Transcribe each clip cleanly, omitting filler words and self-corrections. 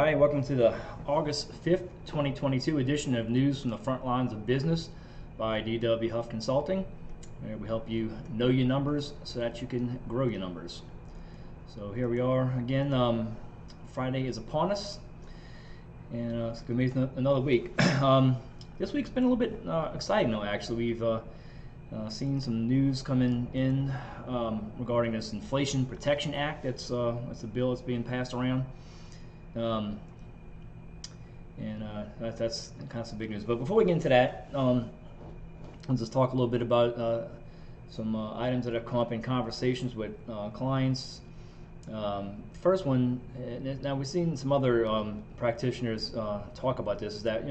right, welcome to the August 5th, 2022 edition of News from the Front Lines of Business by D.W. Huff Consulting. We help you know your numbers so that you can grow your numbers. So here we are again. Friday is upon us, and it's going to be another week. This week's been a little bit exciting, though. Actually, we've seen some news coming in regarding this Inflation Protection Act. That's a bill that's being passed around. That's kind of some big news. But before we get into that, let's just talk a little bit about some items that have come up in conversations with clients. First one, now we've seen some other practitioners talk about this, is that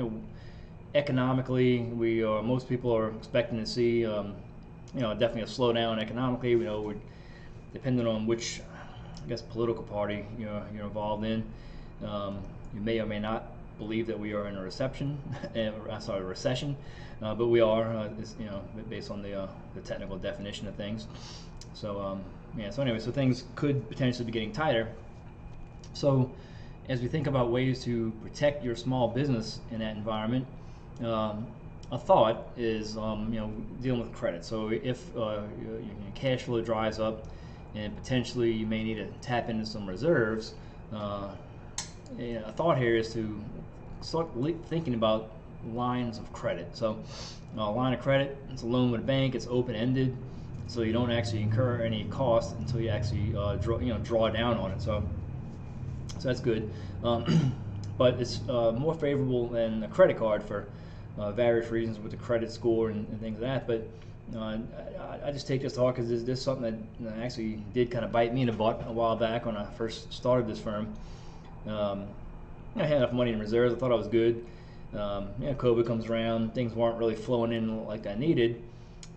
economically most people are expecting to see definitely a slowdown economically. We're depending on which, I guess, political party you're involved in. You may or may not believe that we are in a recession, but we are, based on the technical definition of things. So so things could potentially be getting tighter. So as we think about ways to protect your small business in that environment, a thought is dealing with credit. So if your cash flow dries up and potentially you may need to tap into some reserves, a thought here is to start thinking about lines of credit. So a line of credit, it's a loan with a bank, it's open-ended, so you don't actually incur any cost until you actually draw down on it. So that's good. But it's more favorable than a credit card for various reasons with the credit score and things like that. But I just take this thought because this is something that actually did kind of bite me in the butt a while back when I first started this firm. I had enough money in reserves. I thought I was good. COVID comes around, things weren't really flowing in like I needed.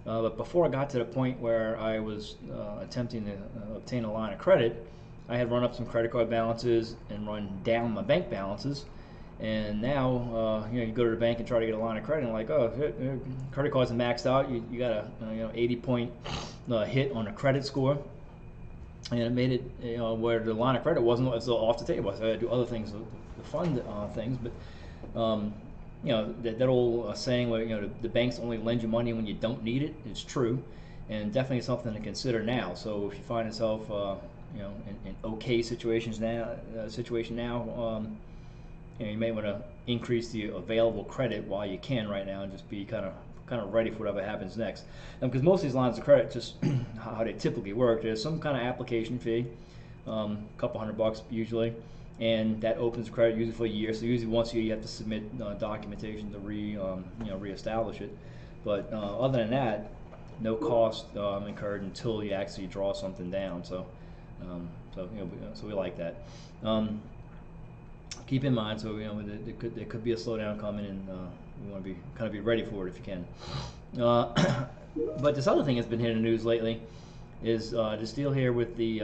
But before I got to the point where I was attempting to obtain a line of credit, I had run up some credit card balances and run down my bank balances. And now, you go to the bank and try to get a line of credit, and like, credit cards are maxed out. You got a 80-point hit on a credit score, and it made it where the line of credit wasn't so off the table. So I had to do other things to fund things. But that old saying where the banks only lend you money when you don't need it is true, and definitely something to consider now. So if you find yourself in okay situation now, you may want to increase the available credit while you can right now, and just be kind of ready for whatever happens next. Because most of these lines of credit, just how they typically work, there's some kind of application fee, a couple $100 usually, and that opens credit usually for a year. So usually once a year you have to submit documentation to reestablish it. But other than that, no cost incurred until you actually draw something down. So we like that. Keep in mind, so there could be a slowdown coming, and we want to be ready for it if you can. But this other thing that's been hitting the news lately is this deal here with the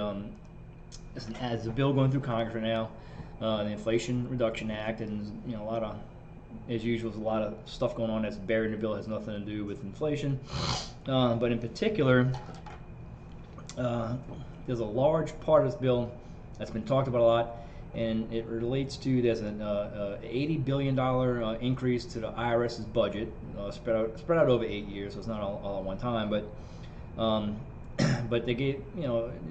as the bill going through Congress right now, the Inflation Reduction Act, and a lot of, as usual, there's a lot of stuff going on that's buried in the bill, has nothing to do with inflation. But in particular, there's a large part of this bill that's been talked about a lot. And it relates to, there's an $80 billion increase to the IRS's budget, spread out over 8 years, so it's not all at one time. But they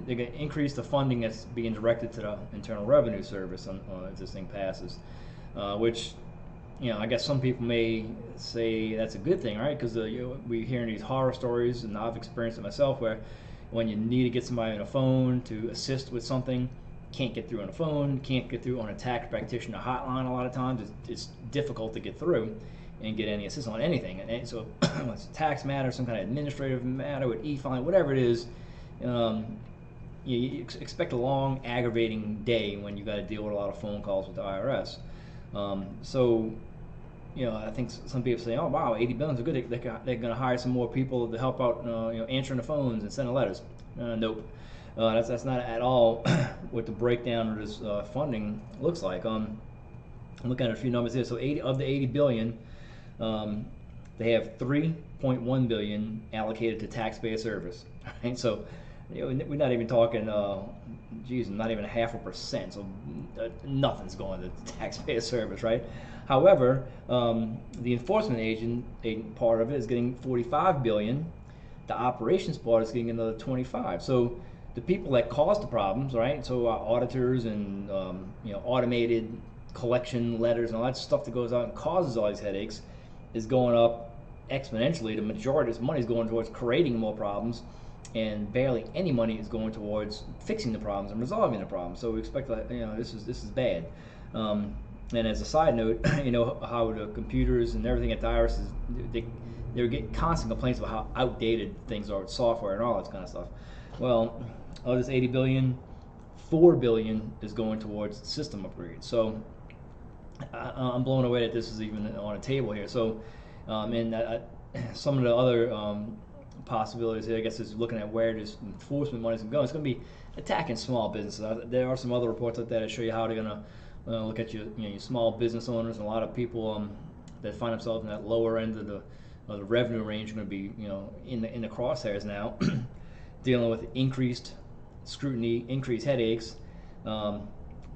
they increase the funding that's being directed to the Internal Revenue Service if this thing passes, which I guess some people may say that's a good thing, right? Because we're hearing these horror stories, and I've experienced it myself, where when you need to get somebody on the phone to assist with something, can't get through on the phone, can't get through on a tax practitioner hotline. A lot of times it's difficult to get through and get any assistance on anything. And so it's a tax matter, some kind of administrative matter with e-filing, whatever it is, you expect a long, aggravating day when you got to deal with a lot of phone calls with the IRS. I think some people say, oh wow, 80 billion is good. They're going to hire some more people to help out, answering the phones and sending letters. Nope. That's not at all what the breakdown of this funding looks like. I'm looking at a few numbers here. So of the 80 billion, they have 3.1 billion allocated to taxpayer service. Right? So we're not even talking, geez, not even 0.5%. So nothing's going to taxpayer service, right? However, the enforcement agent part of it is getting 45 billion. The operations part is getting another 25. So the people that cause the problems, right? So our auditors and automated collection letters and all that stuff that goes out and causes all these headaches is going up exponentially. The majority of this money is going towards creating more problems, and barely any money is going towards fixing the problems and resolving the problems. So we expect that this is bad. And as a side note, how the computers and everything at the IRS they're getting constant complaints about how outdated things are with software and all that kind of stuff. Well, of this 80 billion, 4 billion is going towards system upgrades. So I'm blown away that this is even on a table here. So, some of the other possibilities here, I guess, is looking at where this enforcement money is going. It's going to be attacking small businesses. There are some other reports out there that show you how they're going to look at your small business owners, and a lot of people that find themselves in that lower end of the revenue range are going to be in the crosshairs now, dealing with increased scrutiny, increased headaches.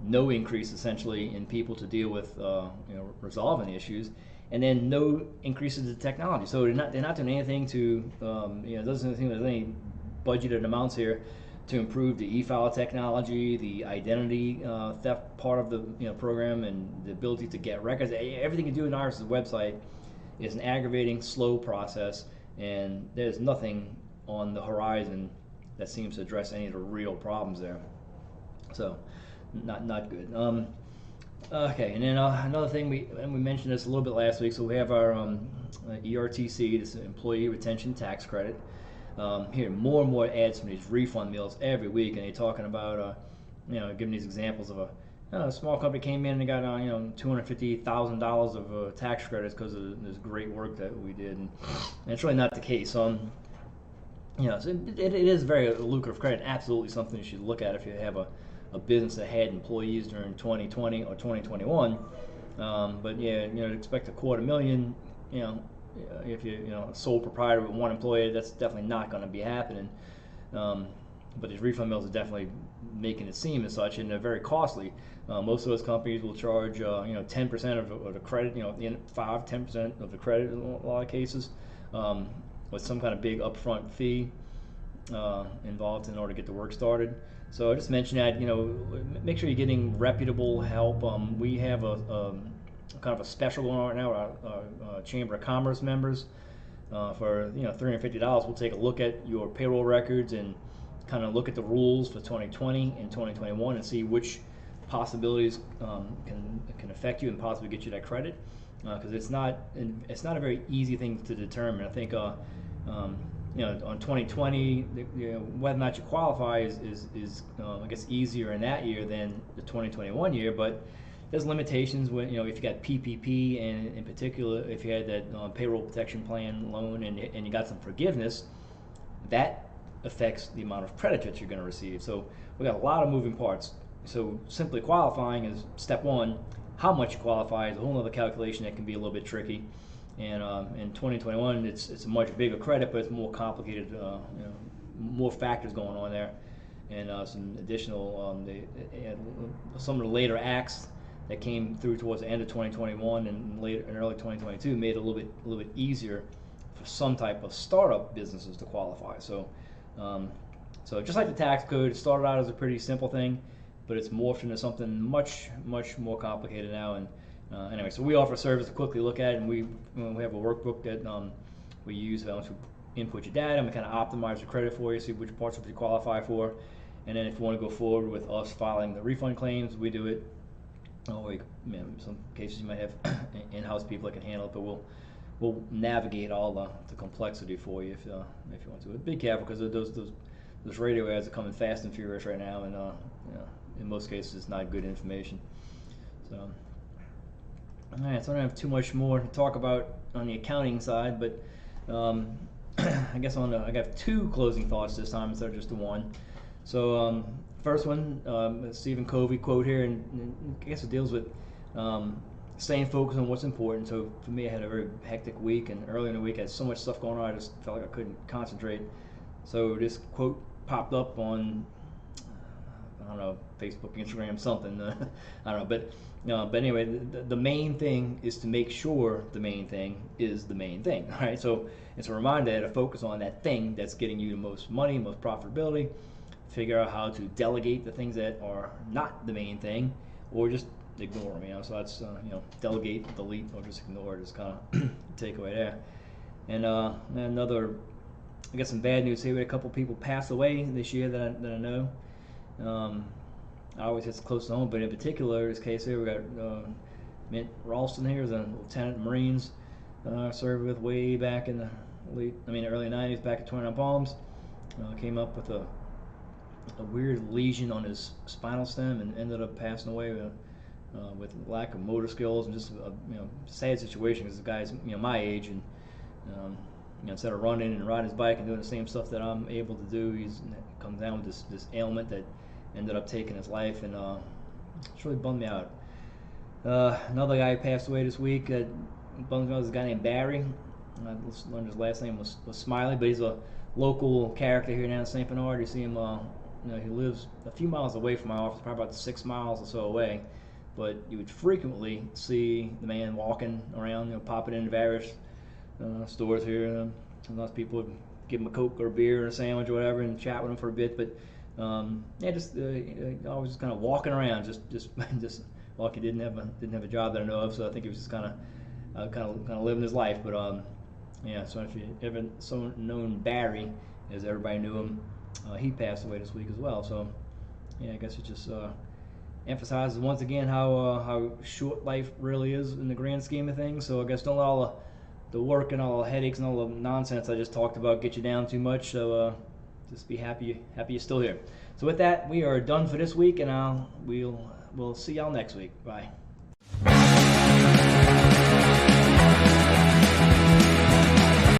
No increase essentially in people to deal with resolving issues, and then no increases in technology. So they're not doing anything to doesn't seem there's any budgeted amounts here to improve the e-file technology, the identity theft part of the program, and the ability to get records. Everything you do in IRS's website is an aggravating, slow process, and there's nothing on the horizon that seems to address any of the real problems there. So. Not good. Okay, and then another thing, we mentioned this a little bit last week. So we have our ERTC, this Employee Retention Tax Credit. Here, more and more ads from these refund mills every week, and they're talking about giving these examples of a small company came in and got $250,000 of tax credits because of this great work that we did, and it's really not the case. So it is very lucrative credit. Absolutely something you should look at if you have a business that had employees during 2020 or 2021, but expect $250,000. If you're a sole proprietor with one employee, that's definitely not going to be happening. But these refund mills are definitely making it seem as such, and they're very costly. Most of those companies will charge 10% of the credit, 5-10% of the credit in a lot of cases, with some kind of big upfront fee involved in order to get the work started. So I just mentioned that, make sure you're getting reputable help. We have a kind of a special going on right now. Our Chamber of Commerce members, for $350, we'll take a look at your payroll records and kind of look at the rules for 2020 and 2021 and see which possibilities can affect you and possibly get you that credit. Because it's not a very easy thing to determine. I think on 2020, whether or not you qualify is I guess easier in that year than the 2021 year, but there's limitations when if you got PPP, and in particular if you had that payroll protection plan loan and you got some forgiveness, that affects the amount of credit that you're going to receive. So we got a lot of moving parts. So simply qualifying is step one. How much you qualify is a whole other calculation that can be a little bit tricky. And in 2021, it's a much bigger credit, but it's more complicated. More factors going on there, and some additional some of the later acts that came through towards the end of 2021 and later in early 2022 made it a little bit easier for some type of startup businesses to qualify. So just like the tax code, it started out as a pretty simple thing, but it's morphed into something much more complicated now. And anyway, so we offer a service to quickly look at it, and we have a workbook that we use once we input your data, and we kind of optimize the credit for you, see which parts of it you qualify for, and then if you want to go forward with us filing the refund claims, we do it. In some cases you might have in-house people that can handle it, but we'll navigate all the complexity for you if you want to. But be careful, because those radio ads are coming fast and furious right now, and in most cases it's not good information. So. All right, so I don't have too much more to talk about on the accounting side, but I guess I got two closing thoughts this time instead of just the one. So first one, Stephen Covey quote here, and I guess it deals with staying focused on what's important. So for me, I had a very hectic week, and early in the week I had so much stuff going on, I just felt like I couldn't concentrate. So this quote popped up on, I don't know, Facebook, Instagram, something. I don't know, but anyway, the main thing is to make sure the main thing is the main thing. All right, so it's a reminder to focus on that thing that's getting you the most money, most profitability. Figure out how to delegate the things that are not the main thing, or just ignore them. So that's delegate, delete, or just ignore. Just kind of takeaway there. And another, I guess some bad news here. We had a couple people pass away this year that I know. I always hits close to home, but in particular, this case here, we got Mint Ralston here, who's a lieutenant in Marines, served with way back in the early 90s, back at 29 Palms. Came up with a weird lesion on his spinal stem and ended up passing away with lack of motor skills, and just a sad situation because the guy's my age, and instead of running and riding his bike and doing the same stuff that I'm able to do, he's comes down with this ailment that ended up taking his life, and it's really bummed me out. Another guy passed away this week. Bummed me out was a guy named Barry. I learned his last name was Smiley, but he's a local character here down in St. Bernard. You see him, he lives a few miles away from my office, probably about 6 miles or so away. But you would frequently see the man walking around, popping into various stores here. Sometimes people would give him a Coke or a beer or a sandwich or whatever and chat with him for a bit. But just always just kind of walking around, just like he didn't have a job that I know of. So I think he was just kind of living his life. But so if you ever known Barry, as everybody knew him, he passed away this week as well. So I guess it just emphasizes once again how short life really is in the grand scheme of things. So I guess don't let all the work and all the headaches and all the nonsense I just talked about get you down too much. So just be happy you're still here. So with that, we are done for this week, and we'll see y'all next week. Bye.